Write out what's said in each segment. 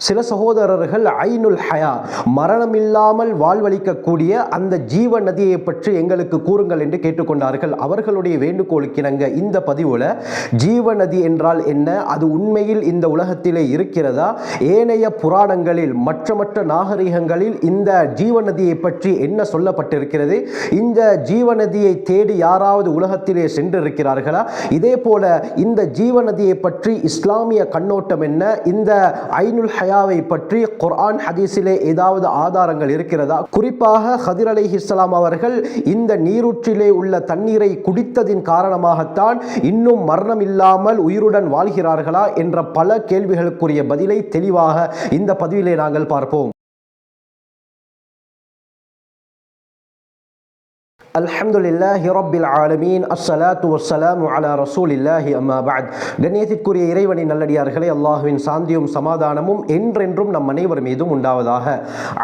சில சகோதரர்கள் ஐனுல் ஹயா, மரணமில்லாமல் வாழ்வளிக்கக்கூடிய அந்த ஜீவ நதியை பற்றி எங்களுக்கு கூறுங்கள் என்று கேட்டுக்கொண்டார்கள். அவர்களுடைய வேண்டுகோளுக்கிணங்க இந்த பதிவுல ஜீவ நதி என்றால் என்ன, அது உண்மையில் இந்த உலகத்திலே இருக்கிறதா, ஏனைய புராணங்களில் மற்ற நாகரிகங்களில் இந்த ஜீவ நதியை பற்றி என்ன சொல்லப்பட்டிருக்கிறது, இந்த ஜீவ நதியை தேடி யாராவது உலகத்திலே சென்றிருக்கிறார்களா, இதே போல இந்த ஜீவ நதியை பற்றி இஸ்லாமிய கண்ணோட்டம் என்ன, இந்த ஐனுல் ஹயாவை பற்றி குர்ஆன் ஹதீஸிலே ஏதாவது ஆதாரங்கள் இருக்கிறதா, குறிப்பாக ஹதிர் அலைஹிஸ்ஸலாம் அவர்கள் இந்த நீரூற்றிலே உள்ள தண்ணீரை குடித்ததின் காரணமாகத்தான் இன்னும் மரணம் இல்லாமல் உயிருடன் வாழ்கிறார்களா என்ற பல கேள்விகளுக்குரிய பதிலை தெளிவாக இந்த பதிவிலே நாங்கள் பார்ப்போம். அல்ஹம்துலில்லாஹி ரப்பில் ஆலமீன், அஸ்ஸலாத்து வஸ்ஸலாமு அலா ரசூலில்லாஹி அம்மா பஅத். கண்ணியத்திற்குரிய இறைவனின் நல்லடியார்களே, அல்லாஹ்வின் சாந்தியும் சமாதானமும் என்றென்றும் நம் அனைவர் மீதும் உண்டாவதாக.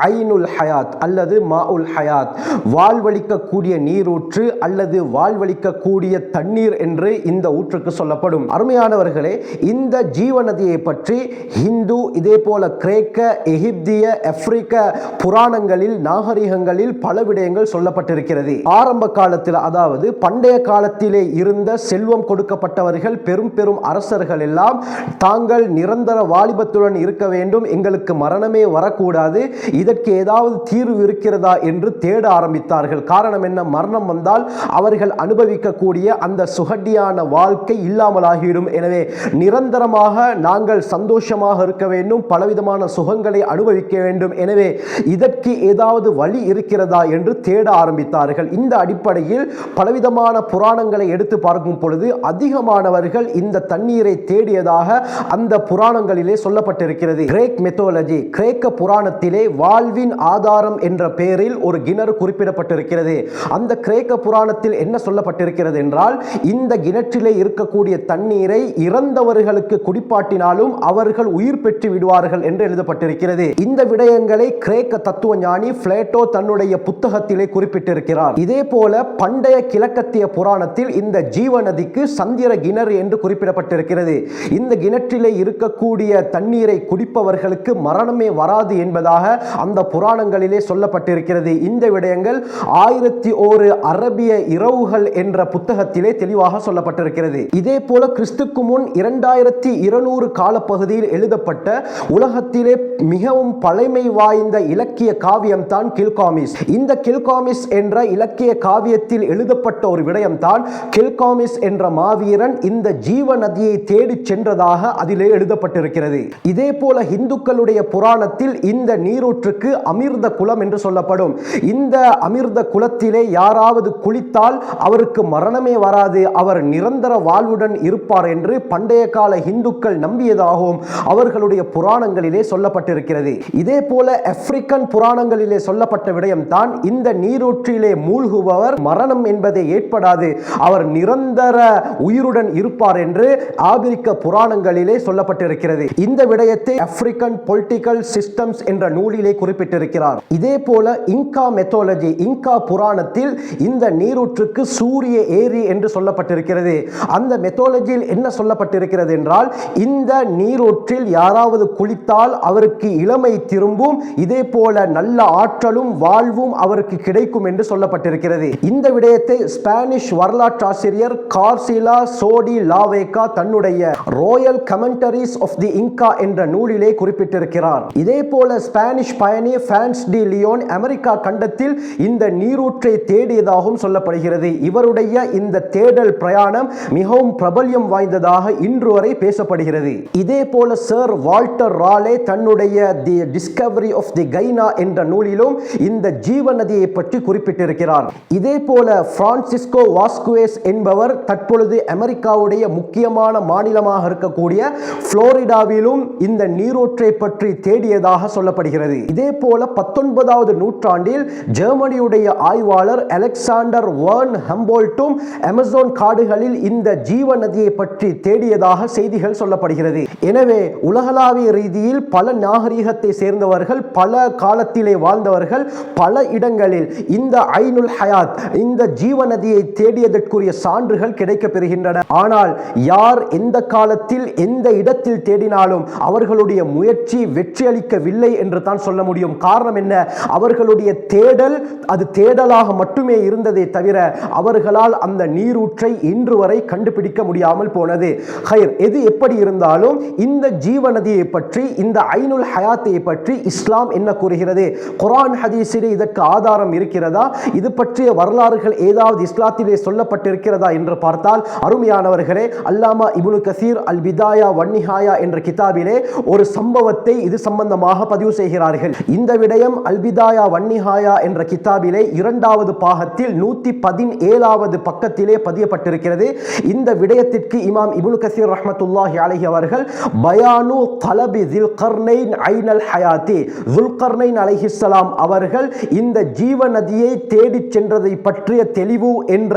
ஐனுல் ஹயாத் அல்லது மாஉல் ஹயாத், வாழ்வளிக்கக்கூடிய நீரூற்று அல்லது வாழ்வளிக்கக்கூடிய தண்ணீர் என்று இந்த ஊற்றுக்கு சொல்லப்படும். அருமையானவர்களே, இந்த ஜீவ நதியை பற்றி ஹிந்து, இதே போல கிரேக்க, எகிப்திய, ஆப்பிரிக்க புராணங்களில், நாகரிகங்களில் பல விடயங்கள் சொல்லப்பட்டிருக்கிறது. ஆரம்ப காலத்தில், அதாவது பண்டைய காலத்திலே இருந்த செல்வம் கொடுக்கப்பட்டவர்கள், பெரும் அரசர்கள் எல்லாம் தாங்கள் நிரந்தர வாலிபத்துடன் இருக்க வேண்டும், எங்களுக்கு மரணமே வரக்கூடாது, இதற்கு ஏதாவது தீர்வு இருக்கிறதா என்று தேட ஆரம்பித்தார்கள். காரணம் என்ன, மரணம் வந்தால் அவர்கள் அனுபவிக்கக்கூடிய அந்த சுகடியான வாழ்க்கை இல்லாமலாகிவிடும். எனவே நிரந்தரமாக நாங்கள் சந்தோஷமாக இருக்க வேண்டும், பலவிதமான சுகங்களை அனுபவிக்க வேண்டும், எனவே இதற்கு ஏதாவது வழி இருக்கிறதா என்று தேட ஆரம்பித்தார்கள். இந்த அடிப்படையில் பலவிதமான புராணங்களை எடுத்து பார்க்கும் பொழுது அதிகமானவர்கள் இந்த தண்ணீரை தேடியதாக அந்த புராணங்களிலே சொல்லப்பட்டிருக்கிறது. கிரேக் மெத்தோலஜி, கிரேக்க புராணத்திலே வாழ்வின் ஆதாரம் என்ற பெயரில் ஒரு கிணறு குறிப்பிடப்பட்டிருக்கிறது. அந்த கிரேக்க புராணத்தில் என்ன சொல்லப்பட்டிருக்கிறது என்றால், இந்த கிணற்றிலே இருக்கக்கூடிய தண்ணீரை இறந்தவர்களுக்கு குடிப்பாட்டினாலும் அவர்கள் உயிர் பெற்று விடுவார்கள் என்று எழுதப்பட்டிருக்கிறது. இந்த விடயங்களை கிரேக்க தத்துவ ஞானி பிளேட்டோ தன்னுடைய புத்தகத்திலே குறிப்பிட்டிருக்கிறார். இதே போல பண்டைய கிழக்கத்திய புராணத்தில் இந்த ஜீவ நதிக்கு சந்திர கிணறு என்று குறிப்பிடப்பட்டிருக்கிறது. இந்த கிணற்றிலே இருக்கக்கூடிய தண்ணீரை குடிப்பவர்களுக்கு மரணமே வராது என்பதாக அந்த புராணங்களிலே சொல்லப்பட்டிருக்கிறது. இந்த விடயங்கள் 1001 அரபிய இரவுகள் என்ற புத்தகத்திலே தெளிவாக சொல்லப்பட்டிருக்கிறது. இதே போல கிறிஸ்துக்கு முன் 2200 காலப்பகுதியில் எழுதப்பட்ட உலகத்திலே மிகவும் பழமை வாய்ந்த இலக்கிய காவியம் தான் கில்காமிஸ். இந்த கில்காமிஸ் என்ற இலக்கிய காவியத்தில் எழுதப்பட்ட ஒரு விடயம் தான், கில்காமிஸ் என்ற மாவீரன் இந்த ஜீவ நதியை தேடி சென்றதாக அதிலே எழுதப்பட்டிருக்கிறது. இதே போல இந்துக்களுடைய புராணத்தில் இந்த நீரூற்றுக்கு அமிர்த குலம் என்று சொல்லப்படும். இந்த அமிர்த குலத்திலே யாராவது குளித்தால் அவருக்கு மரணமே வராது, அவர் நிரந்தர வாழ்வுடன் இருப்பார் என்று பண்டைய கால இந்துக்கள் நம்பியதாகவும் அவர்களுடைய புராணங்களிலே சொல்லப்பட்டிருக்கிறது. இதே போல ஆப்பிரிக்கன் புராணங்களிலே சொல்லப்பட்ட விடயம் தான், இந்த நீரூற்றிலே மூழ்குபவர் மரணம் என்பதை ஏற்படாது, அவர் நிரந்தர உயிருடன் இருப்பார் என்று ஆபிரிக்க புராணங்களிலே சொல்லப்பட்டிருக்கிறது. இந்த விடயத்தை ஆப்பிரிக்கன் பொலிட்டிக்கல் சிஸ்டம்ஸ் என்ற நூலிலே குறிப்பிட்டிருக்கிறார். இதே போல இன்கா மெத்தோலஜி, இன்கா புராணத்தில் இந்த நீரூற்றுக்கு சூரிய ஏரி என்று சொல்லப்பட்டிருக்கிறது. அந்த மெத்தோலஜியில் என்ன சொல்லப்பட்டிருக்கிறது என்றால், இந்த நீரூற்றில் யாராவது குளித்தால் அவருக்கு இளமை திரும்பும், இதே போல நல்ல ஆற்றலும் வாழ்வும் அவருக்கு கிடைக்கும் என்று சொல்லப்பட்டிருக்கிறது. இந்த விடயத்தை ஸ்பானிஷ் வரலாற்றாசிரியர் கார்சிலா சோடி லாவேகா தன்னுடைய Royal commentaries of the Inca என்ற நூலிலே குறிப்பிட்டிருக்கிறார். இதே போல ஸ்பானிஷ் பயணி பிரான்ஸ் டி லியோன் அமெரிக்கா கண்டத்தில் இந்த நீரூற்றை தேடியதாகவும் சொல்லப்படுகிறது. இவருடைய இந்த தேடல் பிரயாணம் மிகவும் பிரபல்யம் வாய்ந்ததாக இன்று வரை பேசப்படுகிறது. இதே போல சர் வால்டர் ராலே தன்னுடைய தி டிஸ்கவரி ஆஃப் தி கைனா என்ற நூலிலும் இந்த ஜீவ நதியை பற்றி குறிப்பிட்டிருக்கிறார். இதே போல பிரான்சிஸ்கோ வாஸ்குவேஸ் என்பவர் தற்பொழுது அமெரிக்காவுடைய முக்கியமான மாநிலமாக இருக்கக்கூடிய புளோரிடாவிலும் இந்த நீரூற்றை பற்றி தேடியதாக சொல்லப்படுகிறது. இதே போல 19வது நூற்றாண்டில் ஜெர்மனியுடைய ஆய்வாளர் அலெக்சாண்டர் வர்ன் ஹம்போல்ட்டும் அமேசான் காடுகளில் இந்த ஜீவ நதியை பற்றி தேடியதாக செய்திகள் சொல்லப்படுகிறது. எனவே உலகளாவிய ரீதியில் பல நாகரிகத்தை சேர்ந்தவர்கள், பல காலத்திலே வாழ்ந்தவர்கள், பல இடங்களில் இந்த ஐனுல் ஹயாத், இந்த ஜீவநதியை தேடியதற்குரிய சான்றுகள் கிடைக்க பெறுகின்றன. ஆனால் யார் எந்த காலத்தில் எந்த இடத்தில் தேடினாலும் அவர்களுடைய முயற்சி வெற்றி அளிக்கவில்லை என்று தான் சொல்ல முடியும். காரணம் என்ன? அவர்களுடைய தேடல் அது தேடலாக மட்டுமே இருந்ததே தவிர அவர்களால் அந்த நீரூற்றை இன்று வரை கண்டுபிடிக்க முடியாமல் போனது. எது எப்படி இருந்தாலும் இந்த ஜீவநதியை பற்றி, இந்த ஐனுல் ஹயாத்தை பற்றி இஸ்லாம் என்ன கூறுகிறது? குர்ஆன் ஹதீஸிலே இதற்கு ஆதாரம் இருக்கிறதா? இது பற்றிய வரலாறுகள் ஏதாவது இஸ்லாத்திலே சொல்லப்பட்டிருக்கிறதா என்று பார்த்தால், அருமையானவர்களே, அல்லாமா இப்னு கஸீர் அல் பிதாயா வன்னிஹாயா என்ற கிதாபிலே ஒரு சம்பவத்தை இது சம்பந்தமாக பதிவு செய்கிறார்கள். இந்த விடயம் அல் பிதாயா வன்னிஹாயா என்ற கிதாபிலே 2வது பாகத்தில் 117வது பக்கத்திலே பதியப்பட்டிருக்கிறது. இந்த விடயத்திற்கு இமாம் இப்னு கஸீர் ரஹ்மத்துல்லாஹி அலைஹி அவர்கள் பயானு தலபி ஸுல்கர்னைன் ஐனல் ஹயாத்தி, ஸுல்கர்னைன் அலைஹிஸ்ஸலாம் அவர்கள் இந்த ஜீவநதியை தேடிச் சென்றதை பற்றிய தெளிவு என்ற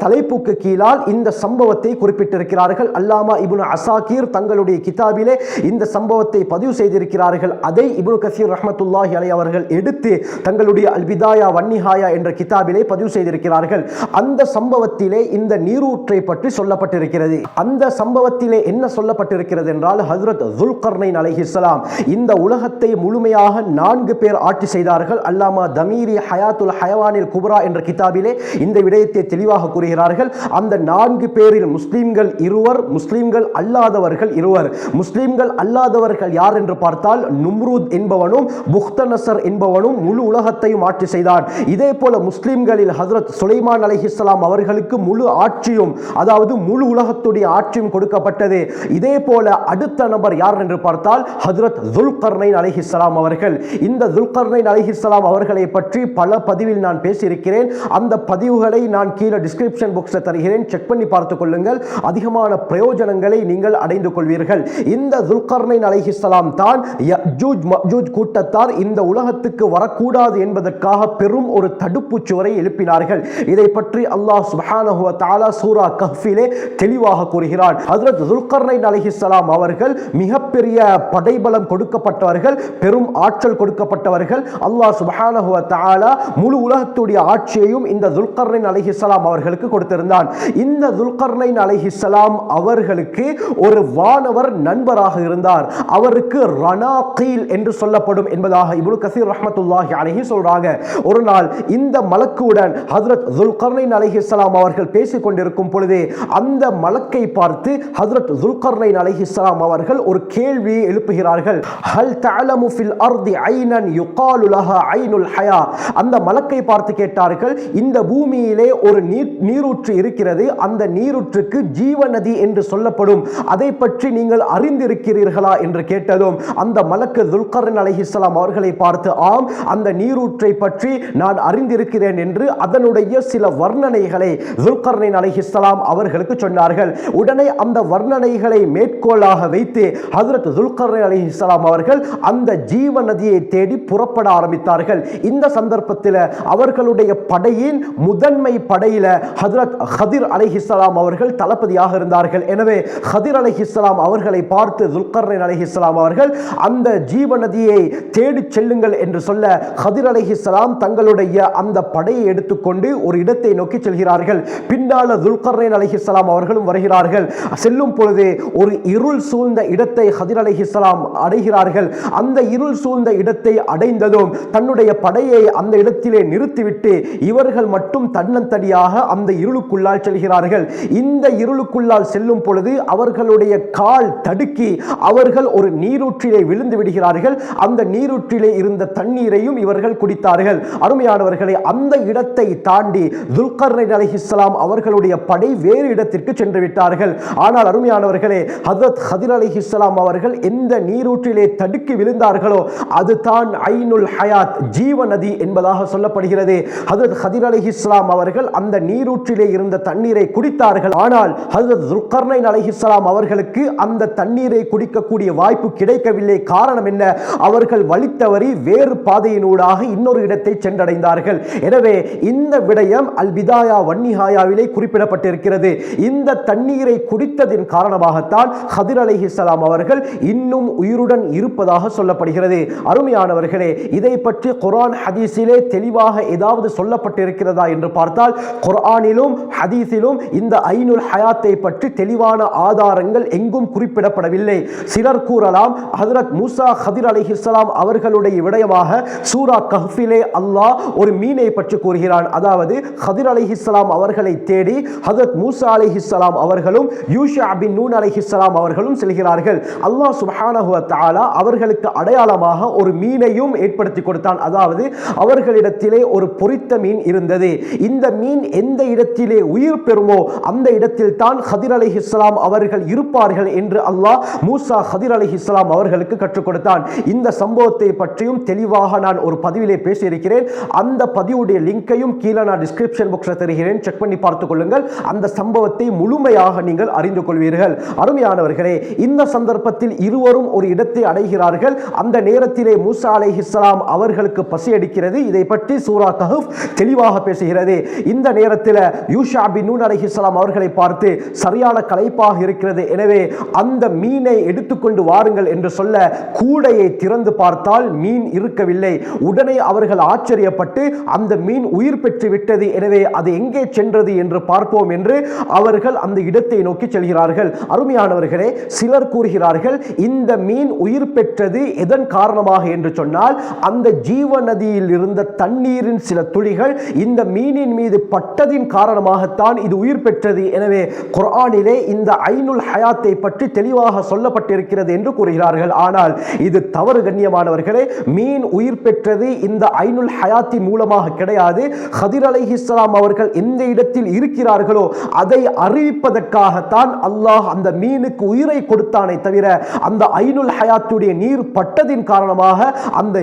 தலைப்புக்கு கீழால் இந்த சம்பவத்தை குறிப்பிட்டிருக்கிறார்கள். அல்லாமா இப்னு அசாகிர் தங்களுடைய கிதாபிலே இந்த சம்பவத்தை பதிவு செய்திருக்கிறார்கள். அதை இப்னு கஸீர் ரஹ்மத்துல்லாஹி அலைஹி அவர்கள் எடுத்து தங்களுடைய அல் பிதாயா வன்னிஹாயா என்ற கிதாபிலே பதிவு செய்திருக்கிறார்கள். அந்த சம்பவத்திலே இந்த நீரூற்றை பற்றி சொல்லப்பட்டிருக்கிறது. அந்த சம்பவத்திலே என்ன சொல்லப்பட்டிருக்கிறது என்றால், ஹஜ்ரத் ஸுல்கர்னைன் அலைஹிஸ்ஸலாம் இந்த உலகத்தை முழுமையாக 4 பேர் ஆட்சி செய்தார்கள். அல்லாமா தமீரி ஹயாத்துல் ஹயவானில் குப்ரா என்ற கிதாபிலே இந்த விடயத்தை தெளிவாக கூறுகிறார்கள். அந்த 4 பேரில் முஸ்லிம்கள் 2, முஸ்லிம்கள் அல்லாதவர்கள் 2. முஸ்லிம்கள் அல்லாதவர்கள் யார் என்று பார்த்தால், நும்ரூத் என்பவனும் புக்தனசர் என்பவனும் முழு உலகத்தையும் ஆட்சி செய்தான். இதே போல முஸ்லிம்களில் ஹஜ்ரத் சுலைமான் அலைஹிஸ்ஸலாம் அவர்களுக்கு முழு ஆட்சியும், அதாவது முழு உலகத்துடைய ஆட்சியும் கொடுக்கப்பட்டது. இதே போல அடுத்த நபர் யார் என்று பார்த்தால் ஹஜ்ரத் ஸுல்கர்னைன் அலைஹிஸ்ஸலாம் அவர்கள். இந்த ஸுல்கர்னைன் அலைஹிஸ்ஸலாம் அவர்களை பற்றி பல பதிவில் நான் பேசியிருக்கிறேன். அந்த பதிவுகளை நான் கீழே டிஸ்கிரிப்ஷன் பாக்ஸில் தருகிறேன், செக் பண்ணி பார்த்துக் கொள்ளுங்கள். அதிகமான பிரயோஜனங்களை நீங்கள் அடைந்து கொள்வீர்கள். இந்த ஸுல்கர்னைன் அலைஹிஸ்ஸலாம் தான் யஜூஜ் மஜூஜ் கூட்டத்தார் இந்த உலகத்துக்கு வரக்கூடாது என்பதற்காக பெரும் ஒரு தடுப்பு சுவரை எழுப்பினார்கள். இதை பற்றி அல்லாஹ் சுப்ஹானஹு வ தஆலா சூரா கஹ்ஃபிலே தெளிவாக கூறுகிறார். ஹஜ்ரத் ஸுல்கர்னைன் அலைஹிஸ்ஸலாம் அவர்கள் மிகப்பெரிய படைபலம் கொடுக்கப்பட்டவர்கள், பெரும் ஆற்றல் கொடுக்கப்பட்டவர்கள். அல்லாஹ் சுப்ஹானஹு வ தஆலா முழு உலகத்துடைய ஆட்சியையும் இந்த ஸுல்கர்னைன் அலைஹிஸ்ஸலாம் அவர்களுக்கு கொடுத்திருந்தான். இந்த ஸுல்கர்னைன் அலைஹிஸ்ஸலாம் அவர்களுக்கு ஒரு வானவர் நண்பராக இருந்தார். அவருக்கு ரனாகீல் என்று சொல்லப்படும் என்பதாக இப்னு கஸீர் ரஹ்மத்துல்லாஹி அலைஹி சொல்றாங்க. ஒரு நாள் இந்த மலக்குடன் ஹஜ்ரத் ஸுல்கர்னைன் அலைஹிஸ்ஸலாம் அவர்கள் பேசிக் கொண்டிருக்கும் பொழுது அந்த மலக்கை பார்த்து ஹஜ்ரத் ஸுல்கர்னைன் அலைஹிஸ்ஸலாம் அவர்கள் ஒரு கேள்வியை எழுப்புகிறார்கள். ஹல் தஅலமு ஃபில் அர்தி ஐனன் யுகாலு லஹா ஐனுல் ஹயா. அந்த மலக்கை பார்த்து கேட்டார்கள், இந்த பூமியிலே ஒரு நீரூற்று இருக்கிறது, அந்த நீரூற்றுக்கு ஜீவநதி என்று சொல்லப்படும், அதை பற்றி நீங்கள் அறிந்திருக்கிறீர்களா என்று கேட்டதும் அந்த மலக்கு ஸுல்கர்னைன் அலைஹிஸ்ஸலாம் அவர்களை பார்த்து, ஆம், அந்த நீரூற்றை பற்றி நான் அறிந்திருக்கிறேன் என்று அதனுடைய சில வர்ணனைகளை ஸுல்கர்னைன் அலைஹிஸ்ஸலாம் அவர்களுக்கு சொன்னார்கள். உடனே அந்த வர்ணனைகளை மேற்கோளாக வைத்து ஹஜ்ரத் ஸுல்கர்னைன் அலைஹிஸ்ஸலாம் அவர்கள் அந்த ஜீவநதியை தேடி புறப்பட ஆரம்பித்தார்கள். இந்த சந்தர்ப்பத்தில் அவர்களுடைய படையின் முதன்மை படையில ஹஜ்ரத் ஹதிர் அலைஹிஸ்ஸலாம் அவர்கள் தளபதியாக இருந்தார்கள். எனவே ஹதிர் அலைஹிஸ்ஸலாம் அவர்களை பார்த்து ஸுல்கர்னைன் அலைஹிஸ்ஸலாம் அவர்கள் அந்த ஜீவநதியை தேடி செல்லுங்கள் என்று சொல்ல, ஹதிர் அலைஹிஸ்ஸலாம் தங்களுடைய அந்த படையை எடுத்துக்கொண்டு ஒரு இடத்தை நோக்கி செல்கிறார்கள். பின்னால ஸுல்கர்னைன் அலைஹிஸ்ஸலாம் அவர்களும் வருகிறார்கள். செல்லும் பொழுது ஒரு இருள் சூழ்ந்த இடத்தை ஹதிர் அலைஹிஸ்ஸலாம் அடைகிறார்கள். அந்த இருள் சூழ்ந்த இடத்தை அடைந்ததும் தன்னுடைய படையை அந்த இடத்திலே நிறுத்திவிட்டு இவர்கள் மட்டும் தன்னந்தனியாக அந்த இருளுக்குள்ளால் செல்கிறார்கள். இந்த இருளுக்குள்ளால் செல்லும் பொழுது அவர்களுடைய கால் தடுக்கி அவர்கள் ஒரு நீரூற்றிலே விழுந்து விடுகிறார்கள். அந்த நீரூற்றிலே இருந்த தண்ணீரையும் இவர்கள் குடித்தார்கள். அருமையானவர்களை, அந்த இடத்தை தாண்டி ஸுல்கர்னைன் அலைஹிஸ்ஸலாம் அவர்களுடைய படை வேறு இடத்திற்கு சென்று விட்டார்கள். ஆனால் அருமையானவர்களே, ஹஜ்ரத் ஹதிர் அலைஹிஸ்ஸலாம் அவர்கள் எந்த நீரூற்றிலே தடுக்கி விழுந்தார்களோ அதுதான் ஐனுல் ஹயாத், ஜீவநதி என்பதாக சொல்லப்படுகிறது. ஹஜ்ரத் ஹதிர் அலைஹிஸ்ஸலாம் அவர்கள் அந்த நீரூற்றிலே இருந்த தண்ணீரை குடித்தார்கள். ஆனால் ஹஜ்ரத் ஸுல்கர்னைன் அலைஹிஸ்ஸலாம் அவர்களுக்கு அந்த தண்ணீரை குடிக்கக்கூடிய வாய்ப்பு கிடைக்கவில்லை. காரணம் என்ன? அவர்கள் வழித்தவறி வேறு பாதையினூடாக இன்னொரு இடத்தை சென்றடைந்தார்கள். எனவே இந்த விடயம் அல் பிதாயா வன்னிஹாயாவிலே குறிப்பிடப்பட்டிருக்கிறது. இந்த தண்ணீரை குடித்ததின் காரணமாகத்தான் ஹதிர் அலைஹிஸ்ஸலாம் அவர்கள் இன்னும் உயிருடன் இருப்பதாக சொல்லப்படுகிறது. அருமையானவர்களே, இதை பற்றி குர்ஆன் ஹதீஸிலே தெளிவாக ஏதாவது எங்காவது சொல்லப்பட்டிருக்கிறதா என்று பார்த்தால் குர்ஆனிலும் ஹதீஸிலும் இந்த ஐனுல் ஹயாத்தை பற்றி தெளிவான ஆதாரங்கள் எங்கும் குறிப்பிடப்படவில்லை. சிலர் கூறலாம், ஹஜ்ரத் மூசா ஹதிர் அலைஹிஸ்ஸலாம் அவர்களுடைய விடயமாக சூரா கஹ்ஃபிலே அல்லாஹ் ஒரு மீனை பற்றி கூறுகிறான். அதாவது ஹதிர் அலைஹிஸ்ஸலாம் அவர்களை தேடி ஹஜ்ரத் மூசா அலைஹிஸ்ஸலாம் அவர்களும் யூஷா பின் நூன் அலைஹிஸ்ஸலாம் அவர்களும் செல்கிறார்கள். அல்லாஹ் சுப்ஹானஹு வ தஆலா அவர்களுக்கு அடையாளமாக ஒரு மீனையும் ஏற்படுத்தி கொடுத்தான். அதாவது அவர்களிடத்திலே ஒரு பொரித்த மீன் இருந்தது. இந்த மீன் எந்த இடத்திலே உயிர் பெறுமோ அந்த இடத்தில் தான் ஹதிர் அலைஹிஸ்ஸலாம் அவர்கள் இருப்பார்கள் என்று அல்லாஹ் மூசா ஹதிர் அலைஹிஸ்ஸலாம் அவர்களுக்கு கற்றுக் கொடுத்தான். இந்த சம்பவத்தை பற்றியும் தெளிவாக நான் ஒரு பதிவிலே பேசியிருக்கிறேன். அந்த பதிவுடைய லிங்கையும் கீழே நான் டிஸ்கிரிப்ஷன் பாக்ஸில் தருகிறேன், செக் பண்ணி பார்த்துக் கொள்ளுங்கள். அந்த சம்பவத்தை முழுமையாக நீங்கள் அறிந்து கொள்வீர்கள். அருமையானவர்களே, இந்த சந்தர்ப்பத்தில் இருவரும் ஒரு இடத்தை அடைகிறார்கள். அந்த நேரத்திலே மூசா அலைஹிஸ்ஸலாம் அவர்களுக்கு பசி அடிக்கிறது. இதை பற்றி சூரா கஹஃப் தெளிவாக பேசுகிறது. இந்த நேரத்தில் யூஷா பின் நூன் அலைஹிஸ்ஸலாம் அவர்களை பார்த்து சரியான களைப்பாக இருக்கிறது, எனவே அந்த மீனை எடுத்துக்கொண்டு வாருங்கள் என்று சொல்ல கூடையை திறந்து பார்த்தால் மீன் இருக்கவில்லை. உடனே அவர்கள் ஆச்சரியப்பட்டு அந்த மீன் உயிர் பெற்று விட்டது, எனவே அது எங்கே சென்றது என்று பார்ப்போம் என்று அவர்கள் அந்த இடத்தை நோக்கி செல்கிறார்கள். அருமையானவர்களே, சிலர் கூறுகிறார்கள் இந்த மீன் உயிர் பெற்றது எதன் காரணமாக என்று சொன்னால் அந்த ஜீவ நதியில் இருந்த தண்ணீரின் சில துளிகள் இந்த மீனின் மீது பட்டதின் காரணமாகத்தான் இது உயிர் பெற்றது. எனவே குர்ஆனிலே இந்த ஐனுல் ஹயாத்தை பற்றி தெளிவாக சொல்லப்பட்டிருக்கிறது என்று கூறுகிறார்கள். ஆனால் இது தவறு கண்ணியமானவர்களே. மீன் உயிர் பெற்றது இந்த ஐனுல் ஹயாத்தின் மூலமாக கிடையாது. ஹதிர் அலைஹிஸ்ஸலாம் அவர்கள் எந்த இடத்தில் இருக்கிறார்களோ அதை அறிவிப்பதற்காகத்தான் அல்லாஹ் அந்த மீனுக்கு உயிரை கொடுத்தானே தவிர அந்த ஐனுல் ஹயாத்துடைய நீர் பட்டதின் காரணமாக அந்த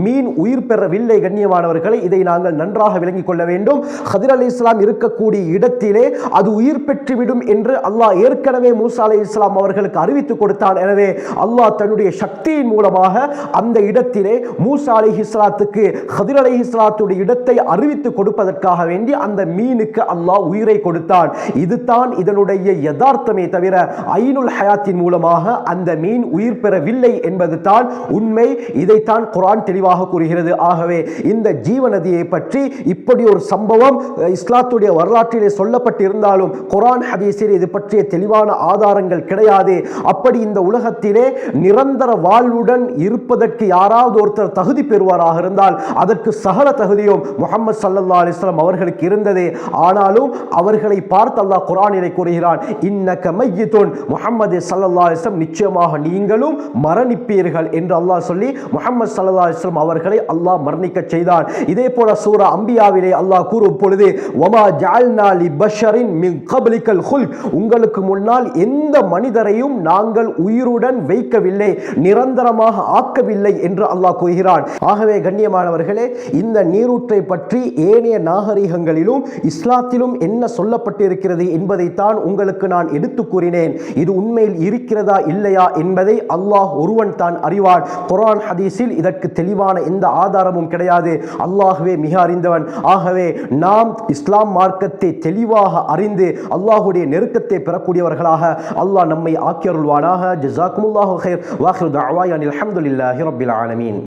மீன் உயிர் பெறவில்லை. கண்ணியமானவர்களை, இதை நாங்கள் நன்றாக விளங்கிக் கொள்ள வேண்டும். ஹதிர் அலைஹிஸ்ஸலாம் இருக்கக்கூடிய இடத்திலே அது உயிர் பெற்றுவிடும் என்று அல்லாஹ் ஏற்கனவே மூசா அலைஹிஸ்ஸலாம் அவர்களுக்கு அறிவித்து கொடுத்தான். எனவே அல்லாஹ் தன்னுடைய சக்தியின் மூலமாக அந்த இடத்திலே மூசா அலைஹிஸ்ஸலாத்துக்கு ஹதிர் அலைஹிஸ்ஸலாத்துடைய இடத்தை அறிவித்து கொடுப்பதற்காக வேண்டி அந்த மீனுக்கு அல்லாஹ் உயிரை கொடுத்தான். இதுதான் இதனுடைய யதார்த்தமே தவிர ஐனுல் ஹயாத்தின் மூலமாக அந்த மீன் உயிர் பெறவில்லை என்பது தான் உண்மை. இதைத்தான் குர்ஆன் தெளிவாக கூறுகிறது. ஆகவே இந்த ஜீவநதியை பற்றி இப்படி ஒரு சம்பவம் இஸ்லாத்துடைய வரலாற்றிலே சொல்லப்பட்டிருந்தாலும் குர்ஆன் ஹதீஸில் இது பற்றிய தெளிவான ஆதாரங்கள் கிடையாது. அப்படி இந்த உலகத்திலே நிரந்தர வாழ்வுடன் இருப்பதற்கு யாராவது ஒருத்தர் தகுதி பெறுவாராக இருந்தால் அதற்கு சகல தகுதியும் முஹம்மது ஸல்லல்லாஹு அலைஹி வஸல்லம் அவர்களுக்கு இருந்தது. ஆனாலும் அவர்களை பார்த்து அல்லாஹ் குர்ஆனிலே கூறுகிறான், இன்னக மய்யிதுன், முஹம்மது ஸல்லல்லாஹு அலைஹி வஸல்லம் நிச்சயமாக நீங்களும் மரணிப்பீர்கள் என்று அல்லாஹ் சொல்லி முஹம்மது ஸல்லல்லாஹு அலைஹி வஸல்லம் அவர்களை அல்லாஹ் மரணிக்க செய்தான். இதே போல சூரா அம்பியாவிலே அல்லாஹ் கூறும் பொழுது வமா ஜஅல்னா லிபஷரின் மின் கப்லிகல் குல்த், உங்களுக்கு முன்னால் எந்த மனிதரையும் நாங்கள் உயிருடன் வைக்கவில்லை, நிரந்தரமாக ஆக்கவில்லை என்று அல்லாஹ் கூறுகிறான். ஆகவே கண்ணியமானவர்களே, இந்த நீரூற்றை பற்றி ஏனைய நாகரிகங்களிலும் இஸ்லாத்திலும் என்ன சொல்லப்பட்டிருக்கிறது என்பதைத்தான் உங்களுக்கு நான் எடுத்து கூறினேன். இது உண்மையில் இருக்கிறதா இல்லையா என்பதை அல்லாஹ் ஒருவன் தான் அறிவான். குர்ஆன் ஹதீஸில் இதற்கு தெளிவான எந்த ஆதாரமும் கிடையாது. அல்லாஹ்வே மிக அறிந்தவன். ஆகவே நாம் இஸ்லாம் மார்க்கத்தை தெளிவாக அறிந்து அல்லாஹ்வுடைய நெருக்கத்தை பெறக்கூடியவர்களாக அல்லாஹ் நம்மை ஆக்கியருள்வானாக. ஜஸாக்குமுல்லாஹு கைர். வாஹிரு தஅவானா அல்ஹம்துலில்லாஹி ரப்பில் ஆலமீன்.